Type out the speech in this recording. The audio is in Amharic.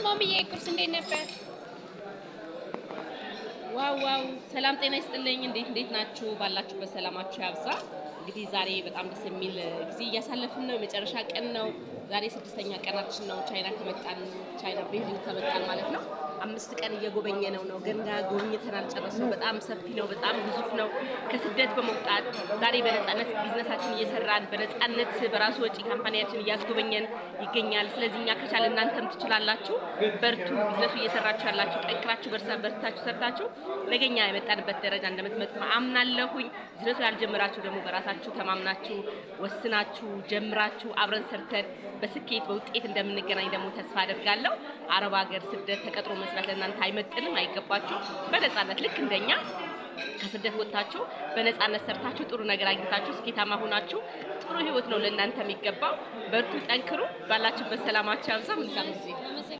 ማሚዬ ቁርስ እንዴት ነበር? ዋው ሰላም ጤና ይስጥልኝ። እንዴት ናችሁ? ባላችሁበት ሰላማችሁ ያብዛ። እንግዲህ ዛሬ በጣም ደስ የሚል ጊዜ እያሳለፍን ነው። የመጨረሻ ቀን ነው። ዛሬ 6ኛ ቀናችን ነው። ቻይና ቤጂንግ ከመጣን ማለት ነው። 5 ቀን እየጎበኘ ነው። ገና ጎብኝተን አልጨረስነው። በጣም ሰፊ ነው። በጣም ግዙፍ ነው። ከስደት በመውጣት ዛሬ በነፃነት ቢዝነሳችን እየሰራን በነፃነት በራሱ ወጪ ካምፓኒያችን እያስጎበኘን ይገኛል። ስለዚህ እኛ ከቻለ እናንተም ትችላላችሁ። በርቱ። ቢዝነሱ እየሰራችሁ ያላችሁ ጠንክራችሁ በርታችሁ ሰርታችሁ ነገኛ የመጣንበት ደረጃ እንደምትመጡ አምናለሁኝ። ቢዝነሱ ያልጀመራችሁ ደግሞ በራሳችሁ ተማምናችሁ ወስናችሁ ጀምራችሁ አብረን ሰርተን በስኬት በውጤት እንደምንገናኝ ደግሞ ተስፋ አደርጋለሁ። አረብ ሀገር ስደት ተቀጥሮ መስራት ለእናንተ አይመጥንም፣ አይገባችሁ። በነፃነት ልክ እንደኛ ከስደት ወጣችሁ በነፃነት ሰርታችሁ ጥሩ ነገር አግኝታችሁ ስኬታማ ሆናችሁ ጥሩ ህይወት ነው ለእናንተ የሚገባው። በርቱ፣ ጠንክሩ። ባላችሁበት ሰላማችሁ ያብዛ። መልካም ጊዜ